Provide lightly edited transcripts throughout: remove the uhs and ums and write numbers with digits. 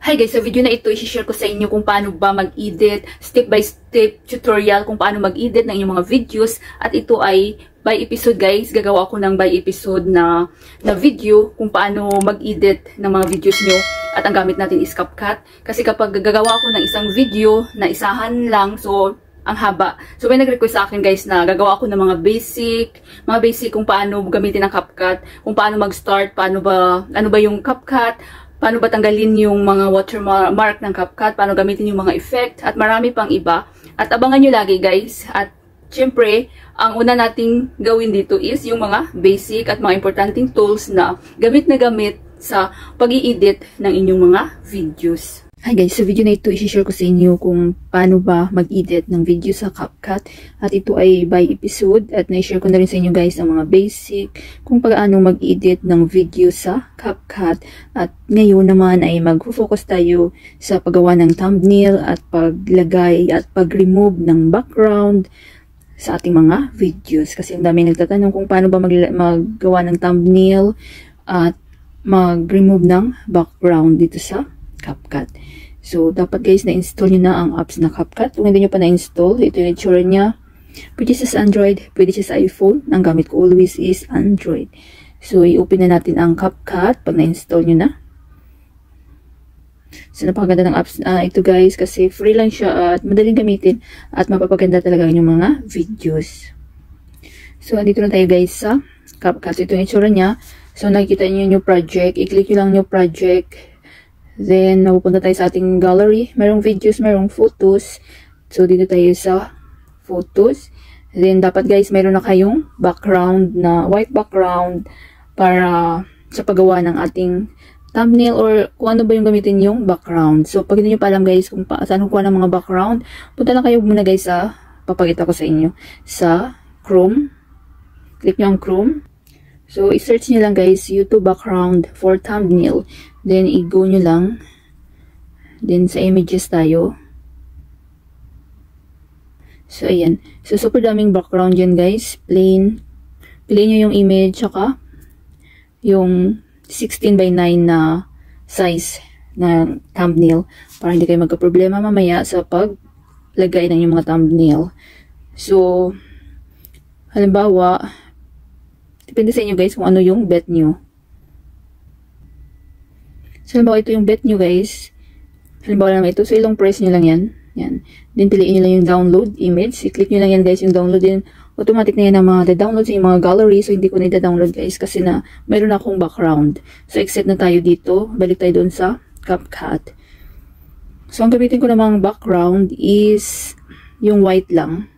Hi guys, sa video na ito, i-share ko sa inyo kung paano ba mag-edit, step-by-step tutorial kung paano mag-edit ng inyong mga videos. At ito ay by episode guys, gagawa ako ng by episode na video kung paano mag-edit ng mga videos nyo. At ang gamit natin is CapCut. Kasi kapag gagawa ako ng isang video na isahan lang, so ang haba. So may nag-request sa akin guys na gagawa ako ng mga basic kung paano gamitin ang CapCut, kung paano mag-start, ano ba yung CapCut, paano ba tanggalin yung mga watermark ng CapCut, paano gamitin yung mga effect, at marami pang iba. At abangan nyo lagi guys. At syempre, ang una nating gawin dito is yung mga basic at mga importanteng tools na gamit sa pag-i-edit ng inyong mga videos. Hi guys, sa video na ito, i-share ko sa inyo kung paano ba mag-edit ng video sa CapCut. At ito ay by episode at na-share ko na rin sa inyo guys ang mga basic kung paano mag-edit ng video sa CapCut. At ngayon naman ay mag-focus tayo sa paggawa ng thumbnail at paglagay at pag-remove ng background sa ating mga videos. Kasi ang dami nagtatanong kung paano ba maggawa ng thumbnail at mag-remove ng background dito sa CapCut. So, dapat guys, na-install nyo na ang apps na CapCut. Kung hindi nyo pa na-install, ito yung itsura niya. Pwede siya sa Android, pwede siya sa iPhone. Ang gamit ko always is Android. So, i-open na natin ang CapCut pag na-install nyo na. So, napakaganda ng apps ito guys, kasi free lang siya at madaling gamitin at mapapaganda talaga yung mga videos. So, andito na tayo guys sa CapCut. Ito yung itsura niya. So, nakikita nyo yung new project. I-click nyo lang new project. Then, napupunta tayo sa ating gallery. Merong videos, merong photos. So, dito tayo sa photos. Then, dapat guys, meron na kayong background na white background para sa paggawa ng ating thumbnail or kung ano ba yung gamitin yung background. So, pag hindi nyo pa alam guys kung saan kukuha ng mga background, punta lang kayo muna guys sa, papakita ko sa inyo, sa Chrome. Click nyo ang Chrome. So, i-search nyo lang guys, YouTube background for thumbnail. Then, i-go nyo lang. Then, sa images tayo. So, ayan. So, super daming background dyan guys. Plain. Piliin nyo yung image, saka yung 16:9 na size na thumbnail. Para hindi kayo magka-problema mamaya sa paglagay ng yung mga thumbnail. So, halimbawa, depende sa inyo guys kung ano yung bet nyo. So, halimbawa ito yung bet nyo guys. Halimbawa naman ito. So, ilong press nyo lang yan. Yan. Then, piliin nyo lang yung download image. I-click nyo lang yan guys yung download. Then, automatic na yan ang mga download sa yung mga gallery. So, hindi ko na i-download guys kasi na mayroon akong background. So, exit na tayo dito. Balik tayo doon sa CapCut. So, ang gamitin ko namang background is yung white lang.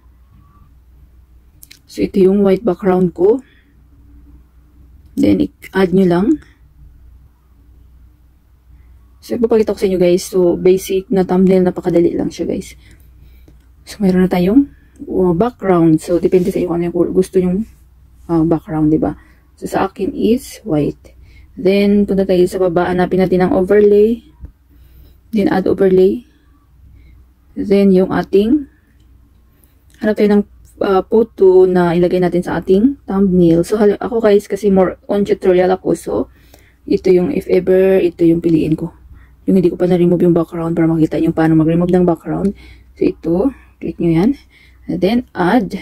So, ito yung white background ko. Then, i-add nyo lang. So, ipapakita ko sa inyo guys. So, basic na thumbnail, napakadali lang siya guys. So, mayroon na tayong background. So, depende sa inyo kung ano yung gusto yung background, diba? So, sa akin is white. Then, punta tayo sa baba. Hanapin natin ang overlay. Then, add overlay. Then, yung ating hanap tayo ng photo na ilagay natin sa ating thumbnail. So, ako guys, kasi more on tutorial ako. So, ito yung if ever, ito yung piliin ko. Yung hindi ko pa na-remove yung background para makita nyo paano mag-remove ng background. So, ito. Click nyo yan. And then, add.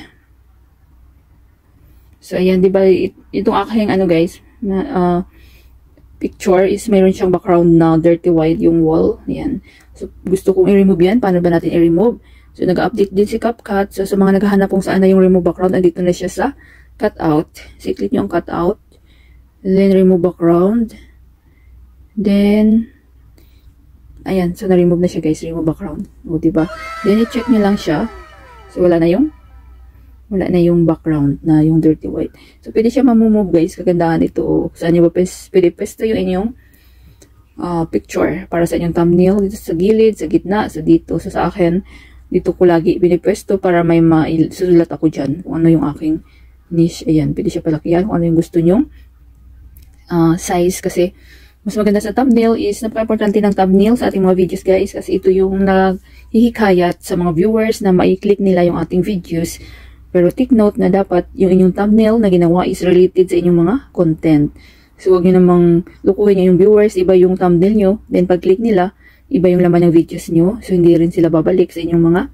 So, ayan. Diba, itong aking, ano guys, na, picture is mayroon siyang background na dirty white yung wall. Ayan. So, gusto kong i-remove yan. Paano ba natin i-remove? So, nag-update din si CapCut. So, sa mga naghahanap kung saan na yung remove background, andito na siya sa cutout. So, click nyo ang cutout. Then, remove background. Then, ayan. So, na-remove na siya guys. Remove background. O, diba? Then, i-check nyo lang siya. So, wala na yung background na yung dirty white. So, pwede siya mamumove guys. Kagandahan ito. Saan nyo ba pwede pesto yung inyong picture para sa inyong thumbnail. Dito sa gilid, sa gitna, sa dito. So, sa akin, dito ko lagi pinipwesto para may susulat ako dyan. Kung ano yung aking niche. Ayan. Pwede siya palakihan kung ano yung gusto nyo. Size kasi mas maganda sa thumbnail is napaka-importante ng thumbnail sa ating mga videos guys kasi ito yung naghihikayat sa mga viewers na mai-click nila yung ating videos. Pero take note na dapat yung inyong thumbnail na ginawa is related sa inyong mga content. So, huwag nyo namang lukuhin yung viewers, iba yung thumbnail nyo. Then, pag-click nila, iba yung laman ng videos nyo. So, hindi rin sila babalik sa inyong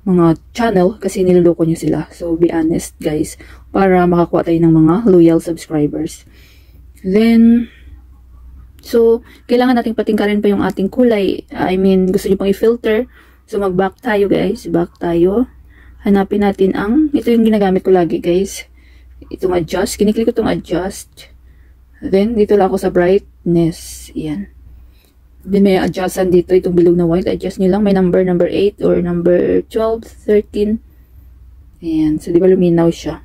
mga channel kasi niloloko nyo sila. So, be honest guys, para makakuha tayo ng mga loyal subscribers. Then, so, kailangan nating patingkarin pa yung ating kulay. I mean, gusto nyo pang i-filter. So, mag-back tayo guys. Back tayo. Hanapin natin ito yung ginagamit ko lagi guys. Itong adjust. Kiniklik ko itong adjust. Then, dito lang ako sa brightness. Ayan. Then, may adjustan dito. Itong bilog na white. Adjust nyo lang. May number 8 or number 12, 13. Ayan. So, di ba luminaw siya?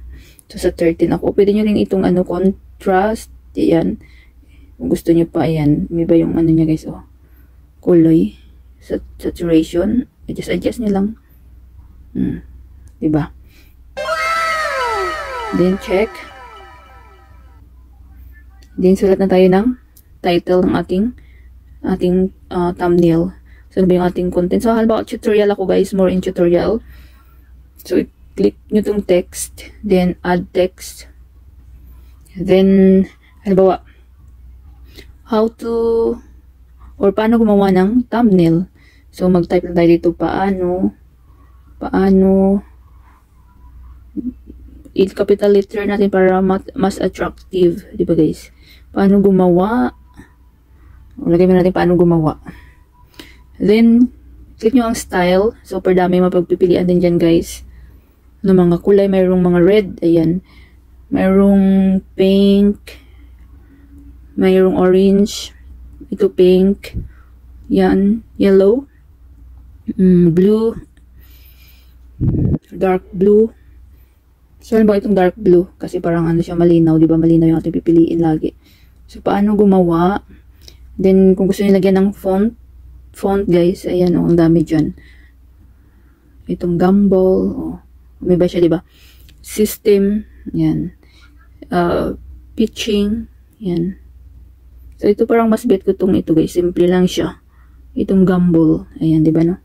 So, sa 13 ako. Pwede nyo rin itong contrast. Ayan. Kung gusto nyo pa, ayan. May ba yung niya guys, oh. Kulay. Saturation. Adjust nyo lang. Diba? Then, check. Then, sulat na tayo ng title ng ating thumbnail. So, ano ba yung ating content? So, halimbawa, tutorial ako guys. More in tutorial. So, click nyo tong text. Then, add text. Then, halimbawa, how to or paano gumawa ng thumbnail. So, mag-type lang tayo dito, paano i-capital letter natin para mas attractive. Diba guys? Paano gumawa? Lagay mo natin paano gumawa. Then, click nyo ang style. So, per dami mapagpipilian din dyan guys. Ng mga kulay, mayroong mga red. Ayan. Mayroong pink. Mayroong orange. Ito pink. Yan. Yellow. Blue. Dark blue. So, ano ba itong dark blue? Kasi parang siya malinaw. Diba malinaw yung ating pipiliin lagi. So, paano gumawa? Then, kung gusto nyo lagyan ng font guys. Ayan ang dami dyan. Itong gumball. May ba siya diba? System. Yan. Pitching. Yan. So, ito parang mas bet ko ito guys. Simple lang siya. Itong gumball. Ayan, diba no?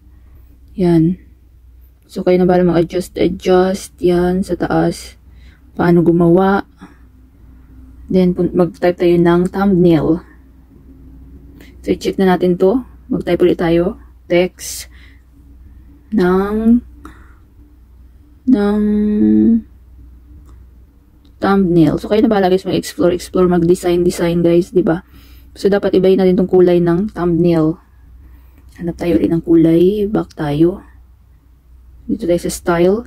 Yan. So, kayo na bala mag-adjust. Yan, sa taas. Paano gumawa. Then, mag-type tayo ng thumbnail. So, i-check na natin to. Mag-type ulit tayo. Text. ng thumbnail. So, kayo na bahala guys mag-explore, mag-design guys, di ba? So, dapat ibahin natin tong kulay ng thumbnail. Hanap tayo rin ng kulay. Back tayo. Dito tayo sa style.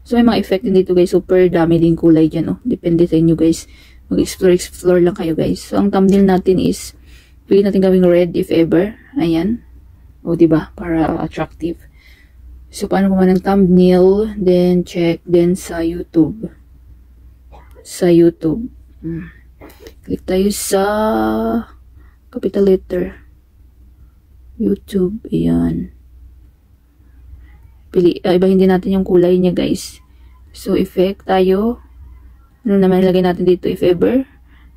So, may mga effect din dito guys. Super dami din kulay dyan. Oh. Depende sa inyo guys. Mag-explore lang kayo guys. So, ang thumbnail natin is pwede natin gawing red if ever. Ayan. O, diba? Para attractive. So, paano gumawa ng thumbnail? Then, check din sa YouTube. Click tayo sa capital letter. YouTube. Ayan. Ibahin din natin yung kulay niya, guys. So, effect tayo. Ano naman ilagay natin dito, if ever?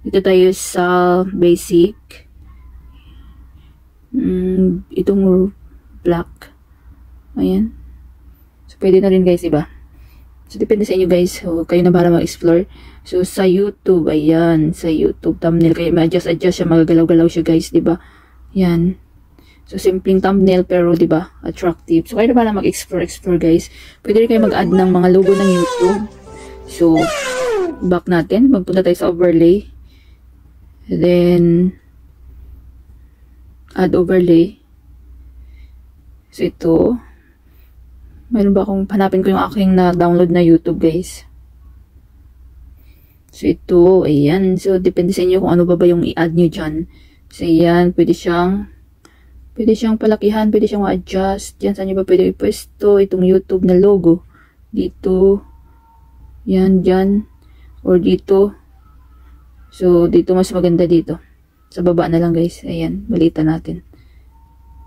Dito tayo sa basic. Itong black. Ayan. So, pwede na rin, guys, iba. So, depende sa inyo, guys. So, kayo na para mag-explore. So, sa YouTube, ayan. Sa YouTube thumbnail. Kaya ma-adjust siya. Magagalaw-galaw siya, guys. Diba? Ayan. So, simpleng thumbnail pero, diba, attractive. So, kayo na pala mag-explore, guys. Pwede rin kayo mag-add ng mga logo ng YouTube. So, back natin. Magpunta tayo sa overlay. Then, add overlay. So, ito. Mayroon ba akong, hanapin ko yung aking na-download na YouTube, guys. So, ito. Ayan. So, depende sa inyo kung ano ba yung i-add nyo dyan. So, ayan. Pwede siyang palakihan, pwede siyang ma-adjust. Yan, saan nyo ba pwede ipwesto itong YouTube na logo? Dito. Yan, dyan. Or dito. So, dito mas maganda dito. Sa baba na lang, guys. Ayan, balita natin.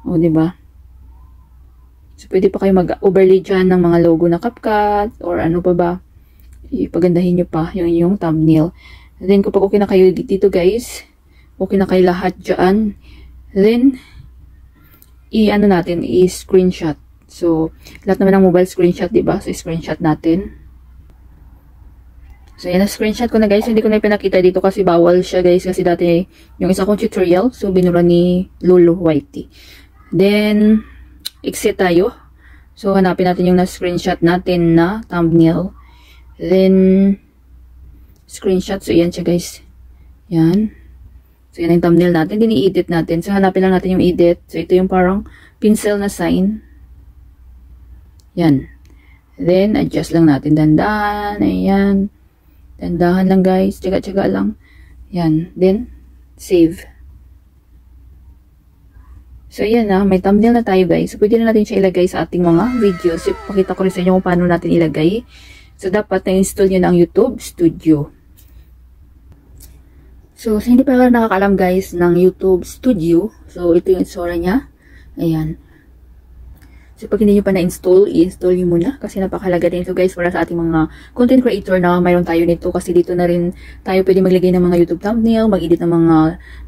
O, diba? So, pwede pa kayo mag-overlay dyan ng mga logo na CapCut or ano pa ba. Ipagandahin nyo pa yung inyong thumbnail. And then, kapag okay na kayo dito, guys, okay na kayo lahat dyan. Then, i-ano natin, i-screenshot. So, lahat naman ng mobile screenshot, diba? So, i-screenshot natin. So, yan, na-screenshot ko na, guys. Hindi ko na pinakita dito kasi bawal siya, guys. Kasi dati, yung isa kong tutorial, so, binura ni Lolo Whitey. Then, exit tayo. So, hanapin natin yung na-screenshot natin na thumbnail. Then, screenshot. So, yan siya guys. Yan. So, yan yung thumbnail natin. Then, i-edit natin. So, hanapin lang natin yung edit. So, ito yung parang pencil na sign. Yan. Then, adjust lang natin. Dandahan. Ayan. Dandahan lang guys. Tsaga-tsaga lang. Yan. Then, save. So, yan na. May thumbnail na tayo guys. So, pwede na natin siya ilagay sa ating mga videos. So, pakita ko rin sa inyo kung paano natin ilagay. So, dapat na-install nyo na ang YouTube Studio. So, hindi pa lang nakakalam guys ng YouTube Studio. So, ito yung itsura niya. Ayan. So, pag hindi nyo pa na-install, i-install nyo muna. Kasi napakalaga din ito guys para sa ating mga content creator na mayroon tayo nito. Kasi dito na rin tayo pwede maglagay ng mga YouTube thumbnail, mag-edit ng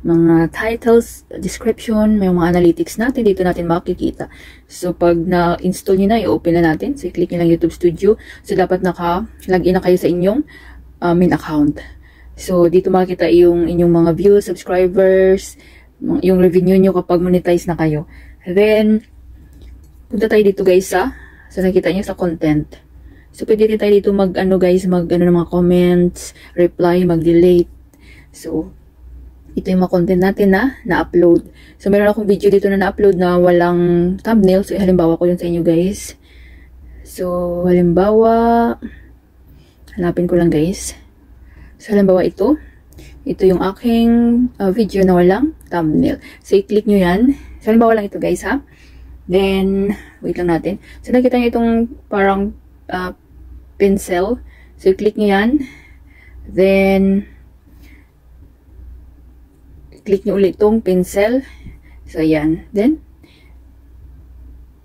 mga titles, description, may mga analytics natin. Dito natin makikita. So, pag na-install nyo na, i-open na natin. So, i-click nyo lang YouTube Studio. So, dapat naka-login na kayo sa inyong main account. So, dito makikita yung inyong mga views, subscribers, yung revenue nyo kapag monetize na kayo. Then, punta tayo dito guys sa nakita nyo sa content. So, pwede rin tayo dito mag-ano guys, mag-ano ng mga comments, reply, mag-delete. So, ito yung mga content natin na na-upload. So, meron akong video dito na na-upload na walang thumbnail. So, halimbawa ko yun sa inyo guys. So, halimbawa, hanapin ko lang guys. So, halimbawa ito. Ito yung aking video na walang thumbnail. So, i-click nyo yan. So, halimbawa lang ito guys ha. Then, wait lang natin. So, nakita nyo itong parang pencil. So, i-click nyo yan. Then, click nyo ulit itong pencil. So, ayan. Then,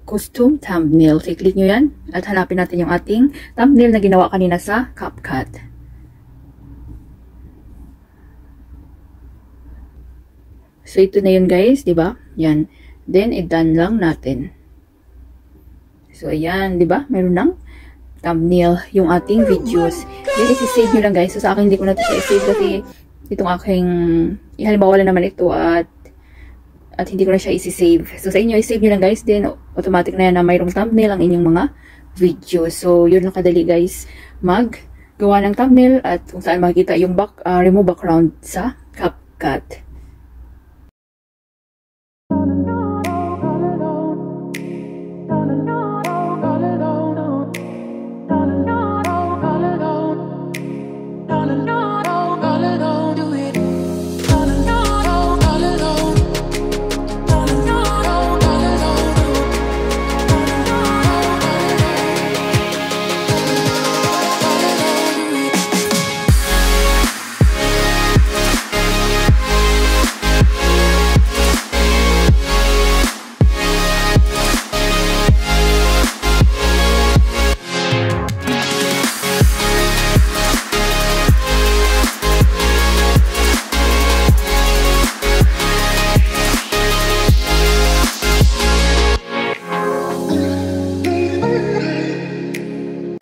custom thumbnail. So, i-click nyo yan. At hanapin natin yung ating thumbnail na ginawa kanina sa CapCut. So, ito na yun guys. Diba? Yan. Then, i-done lang natin. So, ayan, di ba? Meron ng thumbnail yung ating videos. Then, isi-save nyo lang guys. So, sa akin, hindi ko na ito siya i-save kasi itong aking, halimbawa lang naman ito at hindi ko na siya isi-save. So, sa inyo, i-save nyo lang guys. Then, automatic na yan na mayroong thumbnail ang inyong mga videos. So, yun lang kadali guys. Mag-gawa ng thumbnail at kung saan makikita yung remove background sa CapCut.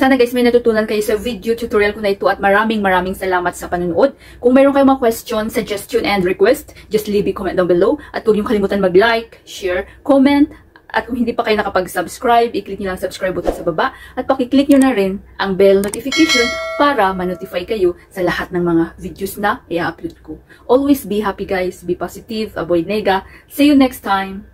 Sana guys may natutunan kayo sa video tutorial ko na ito at maraming salamat sa panonood. Kung mayroon kayong mga question, suggestion, and request, just leave a comment down below. At huwag niyong kalimutan mag-like, share, comment. At kung hindi pa kayo nakapag-subscribe, i-click niyo lang subscribe button sa baba. At pakiclick niyo na rin ang bell notification para ma-notify kayo sa lahat ng mga videos na i-upload ko. Always be happy guys, be positive, avoid nega. See you next time!